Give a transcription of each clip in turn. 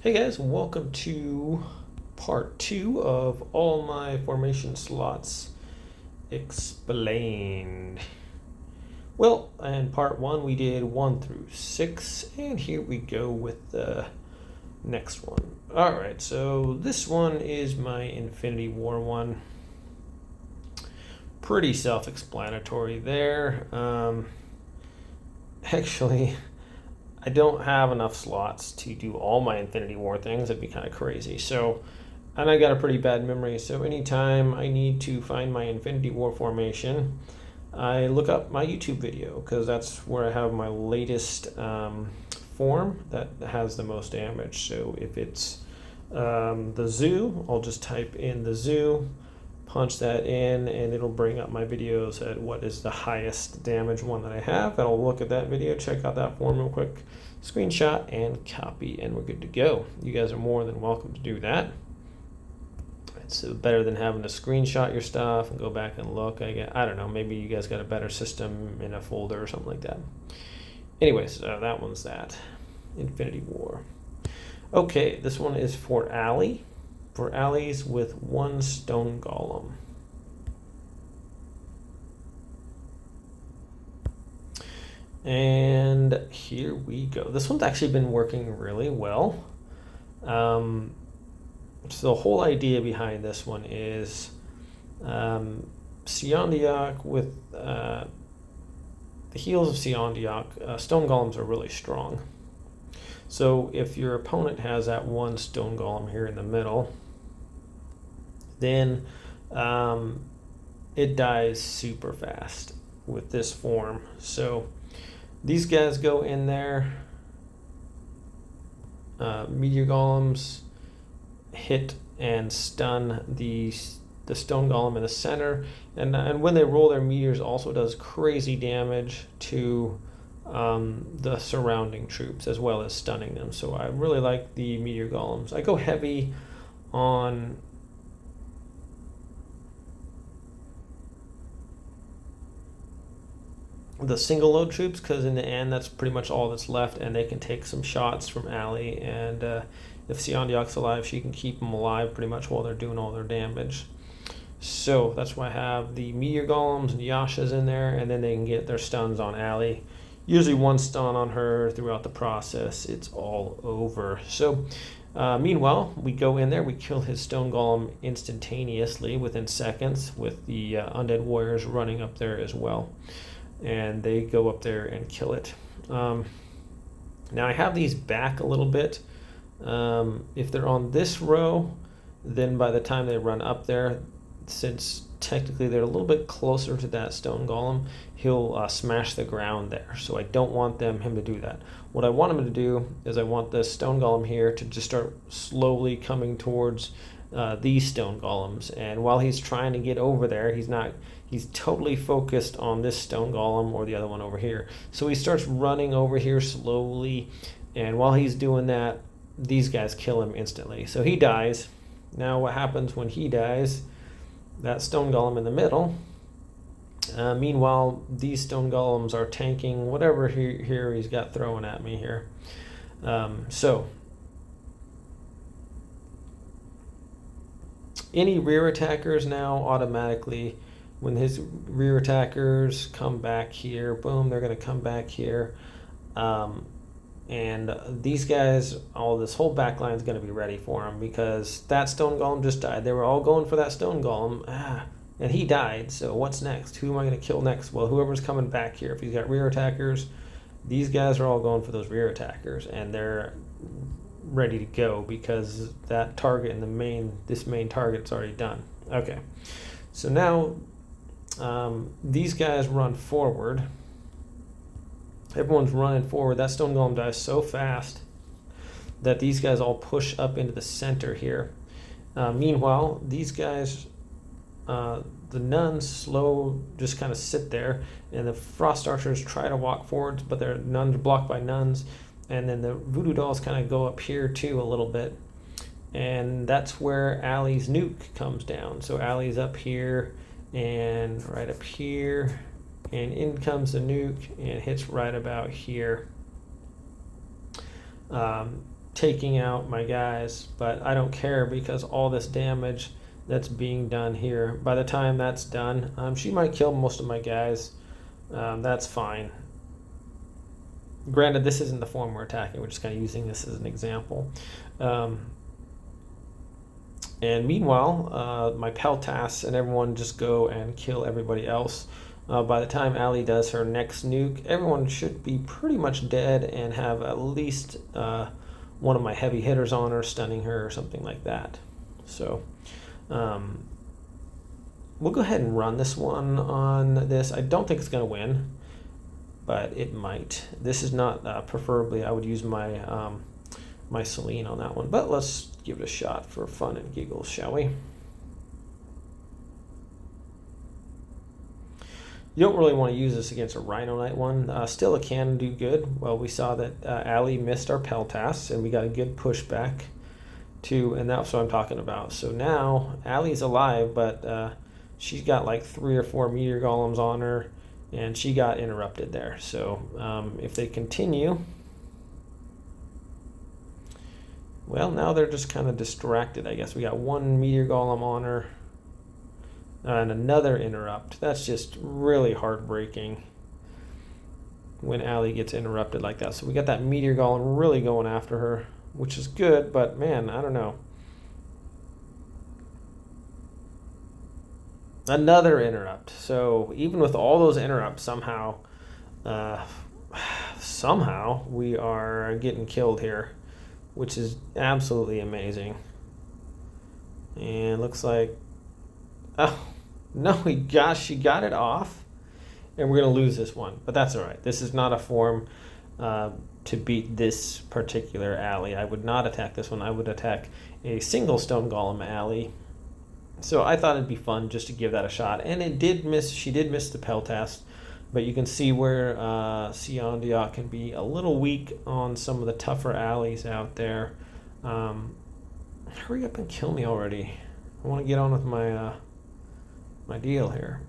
Hey guys, welcome to part 2 of all my formation slots explained. Well, in part 1 we did 1 through 6, and here we go with the next one. Alright, so this one is my Infinity War one. Pretty self-explanatory there. Actually, I don't have enough slots to do all my Infinity War things. That'd be kind of crazy. So, and I got a pretty bad memory. So anytime I need to find my Infinity War formation, I look up my YouTube video because that's where I have my latest form that has the most damage. So if it's the zoo, I'll just type in the zoo, punch that in, and it'll bring up my videos at what is the highest damage one that I have. And I'll look at that video, check out that form real quick, screenshot and copy, and we're good to go. You guys are more than welcome to do that. It's better than having to screenshot your stuff and go back and look. I don't know, maybe you guys got a better system in a folder or something like that. Anyways, that one's that. Infinity War. Okay, this one is for Allie. For allies with 1 Stone Golem. And here we go. This one's actually been working really well. So the whole idea behind this one is Siondiok with the heals of Siondiok, Stone Golems are really strong. So if your opponent has that 1 Stone Golem here in the middle, then it dies super fast with this form. So these guys go in there, meteor golems hit and stun the stone golem in the center, and when they roll their meteors also does crazy damage to the surrounding troops as well as stunning them. So I really like the meteor golems. I go heavy on the single load troops because in the end that's pretty much all that's left, and they can take some shots from Allie, and if Siondiok's alive, she can keep them alive pretty much while they're doing all their damage. So that's why I have the meteor golems and Yashas in there, and then they can get their stuns on Allie. Usually 1 stun on her throughout the process, it's all over. So meanwhile, we go in there, we kill his Stone Golem instantaneously within seconds with the undead warriors running up there as well. And they go up there and kill it. Now I have these back a little bit. If they're on this row, then by the time they run up there, since technically they're a little bit closer to that Stone Golem, he'll smash the ground there. So I don't want him to do that. What I want him to do is I want this Stone Golem here to just start slowly coming towards these Stone Golems. And while he's trying to get over there, he's totally focused on this Stone Golem or the other one over here. So he starts running over here slowly, and while he's doing that, these guys kill him instantly. So he dies. Now what happens when he dies? That Stone Golem in the middle. Meanwhile, these Stone Golems are tanking whatever here he's got throwing at me here. So any rear attackers now automatically, when his rear attackers come back here, boom, they're going to come back here. And these guys, this whole back line is going to be ready for him because that Stone Golem just died. They were all going for that Stone Golem, and he died. So what's next? Who am I going to kill next? Well, whoever's coming back here. If he's got rear attackers, these guys are all going for those rear attackers, and they're ready to go because that target in this main target's already done. Okay, so now these guys run forward. Everyone's running forward. That Stone Golem dies so fast that these guys all push up into the center here. Meanwhile, these guys, the nuns just kind of sit there, and the Frost Archers try to walk forwards, but their nuns are blocked by nuns. And then the Voodoo Dolls kind of go up here too a little bit. And that's where Allie's nuke comes down. So Allie's up here and right up here. And in comes the nuke and hits right about here. taking out my guys, but I don't care because all this damage that's being done here, by the time that's done, she might kill most of my guys. That's fine. Granted, this isn't the form we're attacking. We're just kind of using this as an example. And meanwhile, my Peltas and everyone just go and kill everybody else. By the time Ali does her next nuke, everyone should be pretty much dead and have at least one of my heavy hitters on her, stunning her or something like that. So we'll go ahead and run this one on this. I don't think it's going to win, but it might. This is not preferably, I would use my my Celine on that one, but let's give it a shot for fun and giggles, shall we? You don't really want to use this against a Rhino Knight one. Still, it can do good. Well, we saw that Ali missed our Peltas, and we got a good pushback too, and that's what I'm talking about. So now Ali's alive, but she's got like 3 or 4 meteor golems on her, and she got interrupted there. So if they continue, well, now they're just kind of distracted, I guess. We got 1 meteor golem on her and another interrupt. That's just really heartbreaking when Ali gets interrupted like that. So we got that meteor golem really going after her, which is good, but man, I don't know. Another interrupt. So even with all those interrupts, somehow we are getting killed here, which is absolutely amazing. And looks like, oh no, she got it off, and we're gonna lose this one, but that's all right. This is not a form to beat this particular Ali. I would not attack this one. I would attack a single Stone Golem Ali. So I thought it'd be fun just to give that a shot, and it did miss. She did miss the Peltas, but you can see where Siondiok can be a little weak on some of the tougher Alis out there. Hurry up and kill me already. I want to get on with my my deal here.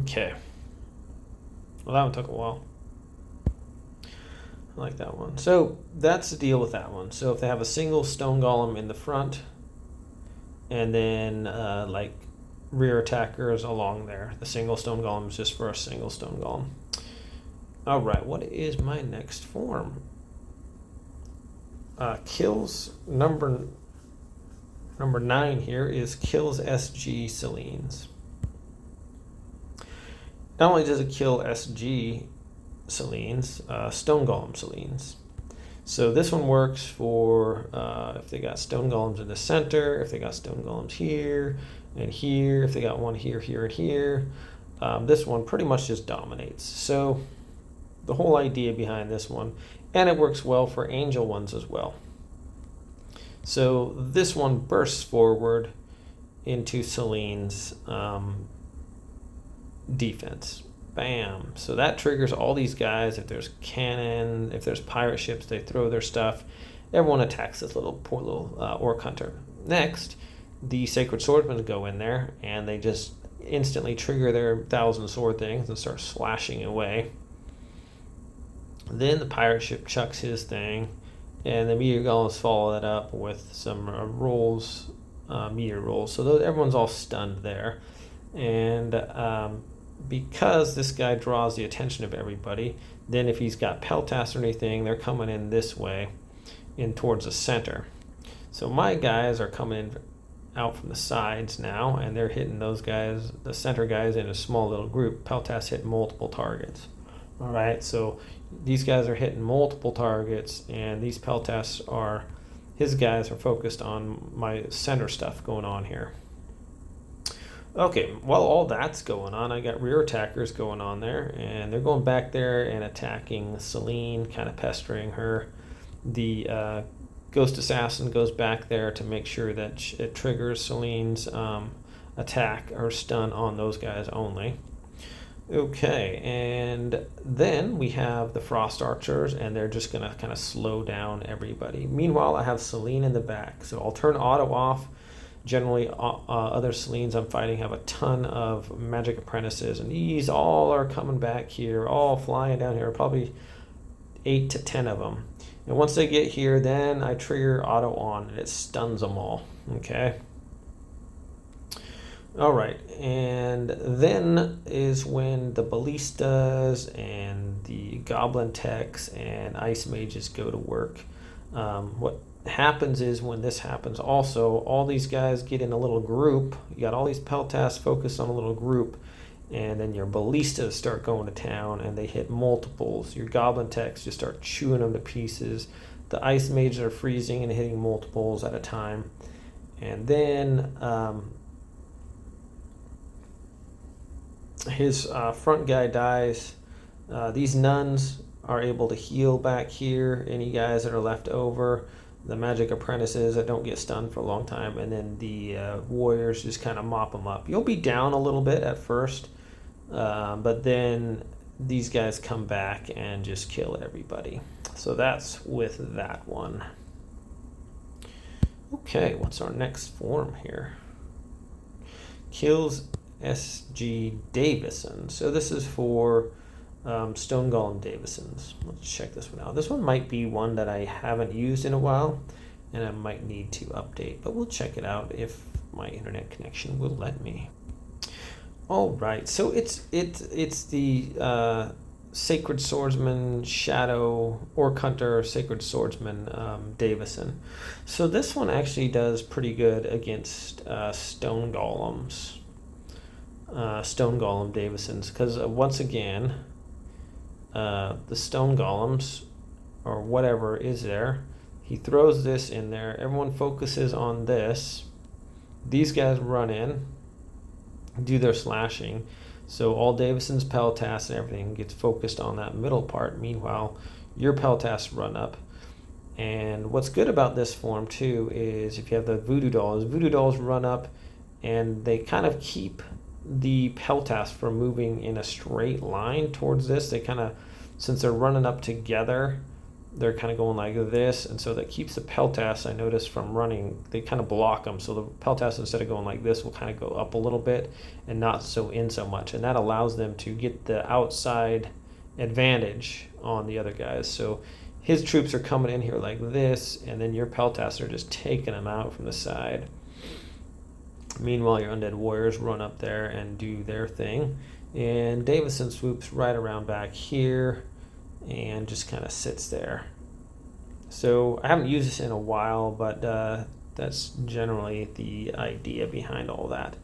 Okay. Well, that one took a while. I like that one. So that's the deal with that one. So if they have a single Stone Golem in the front, and then like rear attackers along there, the single Stone Golem is just for a single Stone Golem. All right, what is my next form? Kills number 9 here is kills SG Celines. Not only does it kill SG Celines, Stone Golem Celines. So this one works for if they got Stone Golems in the center, if they got Stone Golems here and here, if they got one here, here, and here. This one pretty much just dominates. So the whole idea behind this one, and it works well for angel ones as well. So this one bursts forward into Celine's defense. Bam. So that triggers all these guys. If there's cannon, if there's pirate ships, they throw their stuff. Everyone attacks this poor little orc hunter. Next, the sacred swordsmen go in there, and they just instantly trigger their 1,000 sword things and start slashing away. Then the pirate ship chucks his thing, and the meteor golems follow that up with some rolls, meteor rolls. So everyone's all stunned there. And because this guy draws the attention of everybody, then if he's got Peltas or anything, they're coming in this way, in towards the center. So my guys are coming in out from the sides now, and they're hitting those guys, the center guys, in a small little group. Peltas hit multiple targets. All right, so these guys are hitting multiple targets, and these Peltas are, his guys are focused on my center stuff going on here. Okay, while all that's going on, I got rear attackers going on there, and they're going back there and attacking Celine, kind of pestering her. The Ghost Assassin goes back there to make sure that it triggers Celine's attack or stun on those guys only. Okay, and then we have the Frost Archers, and they're just going to kind of slow down everybody. Meanwhile, I have Celine in the back, so I'll turn auto off Generally, other Celines I'm fighting have a ton of magic apprentices, and these all are coming back here, all flying down here, probably 8 to 10 of them. And once they get here, then I trigger auto on, and it stuns them all. Okay. All right, and then is when the ballistas and the goblin techs and ice mages go to work. What happens is when this happens also, all these guys get in a little group. You got all these peltasts focused on a little group, and then your ballistas start going to town and they hit multiples. Your goblin techs just start chewing them to pieces. The ice mages are freezing and hitting multiples at a time. And then his front guy dies. These nuns are able to heal back here. Any guys that are left over, the magic apprentices that don't get stunned for a long time, and then the warriors just kind of mop them up. You'll be down a little bit at first, but then these guys come back and just kill everybody. So that's with that one. Okay, what's our next form here? Kills SG Davison. So this is for Stone Golem Davisons. Let's check this one out. This one might be one that I haven't used in a while, and I might need to update, but we'll check it out if my internet connection will let me. All right, so it's the Sacred Swordsman Shadow Orc Hunter Sacred Swordsman Davison. So this one actually does pretty good against Stone Golems. Stone Golem Davisons, because once again, the Stone Golems or whatever is there, he throws this in there, everyone focuses on this, these guys run in, do their slashing, so all Davison's peltasts and everything gets focused on that middle part. Meanwhile, your peltasts run up. And what's good about this form too is if you have the voodoo dolls run up and they kind of keep the peltasts from moving in a straight line towards this. They kind of, since they're running up together, they're kind of going like this, and so that keeps the peltasts, I noticed, from running. They kind of block them, so the peltasts, instead of going like this, will kind of go up a little bit and not so in so much, and that allows them to get the outside advantage on the other guys. So his troops are coming in here like this, and then your peltasts are just taking them out from the side. Meanwhile, your undead warriors run up there and do their thing, and Davison swoops right around back here and just kind of sits there. So I haven't used this in a while, but that's generally the idea behind all that.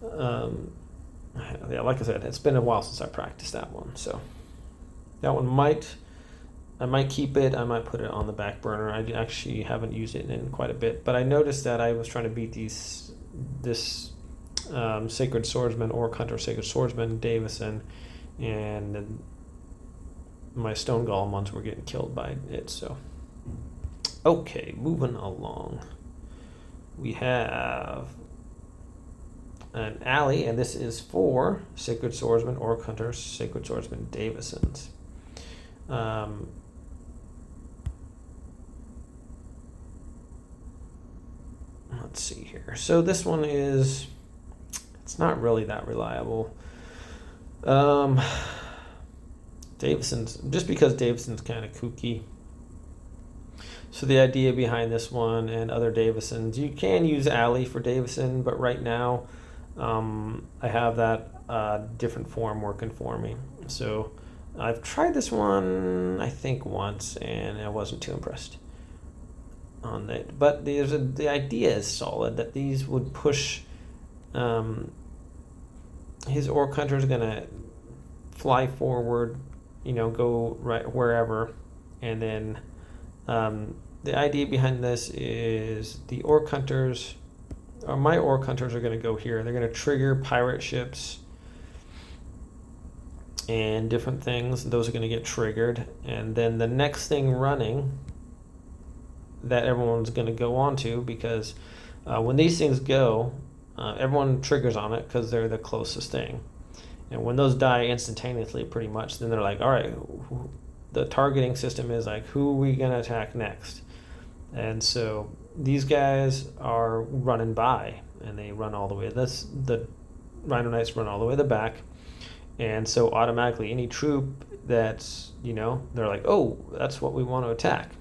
Yeah, like I said, it's been a while since I practiced that one, so that one I might keep it, I might put it on the back burner. I actually haven't used it in quite a bit, but I noticed that I was trying to beat this Sacred Swordsman, Orc Hunter Sacred Swordsman Davison, and my Stone Golem ones were getting killed by it. So okay, moving along, we have an alley, and this is for Sacred Swordsman, Orc Hunter Sacred Swordsman Davisons. Let's see here. So this one is, it's not really that reliable. Davison's, just because Davison's kind of kooky. So the idea behind this one and other Davisons, you can use Alley for Davison, but right now I have that different form working for me. So I've tried this one, I think, once, and I wasn't too impressed on it. But the idea is solid, that these would push, his Orc Hunter is going to fly forward, go right wherever, and then the idea behind this is the Orc Hunters, or my Orc Hunters, are going to go here. They're going to trigger pirate ships and different things. Those are going to get triggered, and then the next thing running that everyone's going to go on to, because when these things go, everyone triggers on it because they're the closest thing. And when those die instantaneously, pretty much, then they're like, all right, the targeting system is like, who are we going to attack next? And so these guys are running by, and they run all the way. The Rhino Knights run all the way to the back, and so automatically any troop that's, they're like, oh, that's what we want to attack.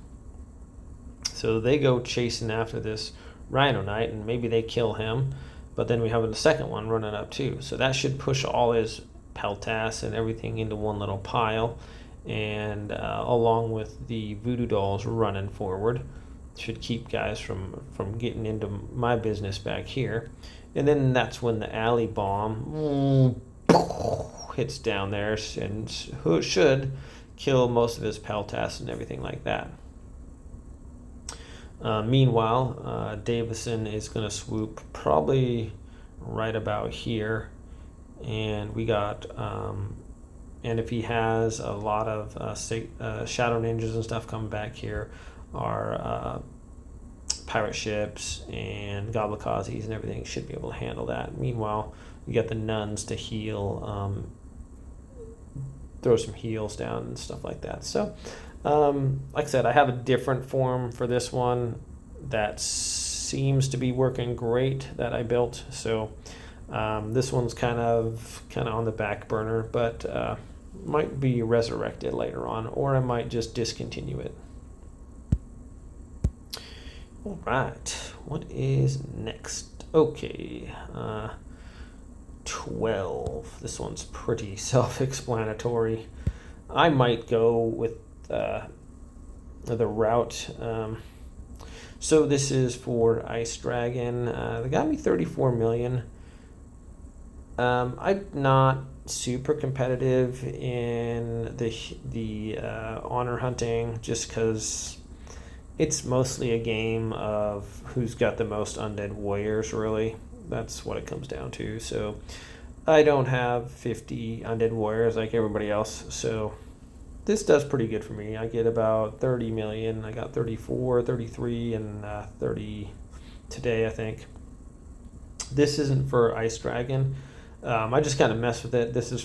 So they go chasing after this Rhino Knight, and maybe they kill him, but then we have a second one running up too. So that should push all his peltas and everything into one little pile, and along with the voodoo dolls running forward, should keep guys from getting into my business back here. And then that's when the alley bomb hits down there and should kill most of his peltas and everything like that. Meanwhile, Davison is going to swoop probably right about here, and we got and if he has a lot of shadow ninjas and stuff coming back here, our pirate ships and goblikazes and everything should be able to handle that. Meanwhile, we got the nuns to heal, throw some heals down and stuff like that. So like I said, I have a different form for this one that seems to be working great that I built. So this one's kind of on the back burner, but might be resurrected later on, or I might just discontinue it. All right, what is next? Okay, 12. This one's pretty self-explanatory. I might go with the route. So this is for Ice Dragon. They got me 34 million. I'm not super competitive in the honor hunting, just because it's mostly a game of who's got the most undead warriors, really. That's what it comes down to. So I don't have 50 undead warriors like everybody else, so this does pretty good for me. I get about 30 million. I got 34, 33, and 30 today, I think. This isn't for Ice Dragon. I just kind of mess with it. This is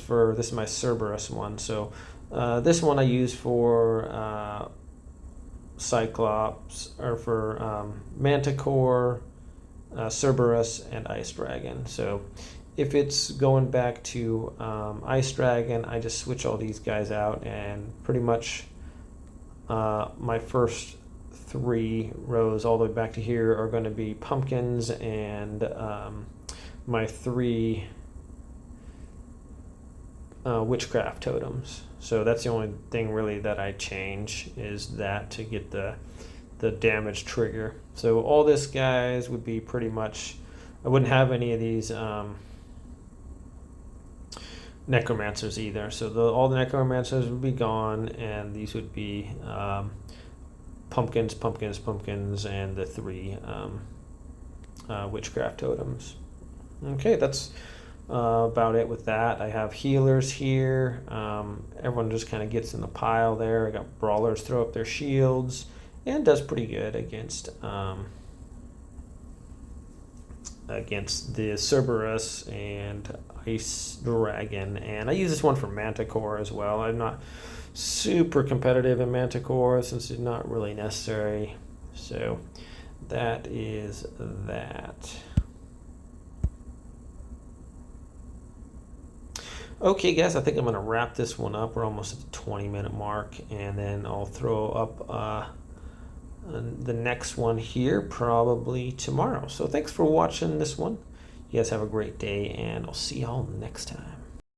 my Cerberus one. So this one I use for Cyclops, or for Manticore, Cerberus, and Ice Dragon. So if it's going back to Ice Dragon, I just switch all these guys out, and pretty much my first 3 rows all the way back to here are going to be pumpkins, and my 3 witchcraft totems. So that's the only thing really that I change, is that to get the damage trigger. So all this guys would be pretty much, I wouldn't have any of these necromancers either. So all the necromancers would be gone, and these would be pumpkins, and the 3 witchcraft totems. Okay, that's about it with that. I have healers here. Everyone just kind of gets in the pile there. I got brawlers throw up their shields, and does pretty good against the Cerberus and Ice Dragon. And I use this one for Manticore as well. I'm not super competitive in Manticore since it's not really necessary. So that is that. Okay, guys, I think I'm going to wrap this one up. We're almost at the 20-minute mark, and then I'll throw up the next one here probably tomorrow. So thanks for watching this one. You guys have a great day, and I'll see y'all next time.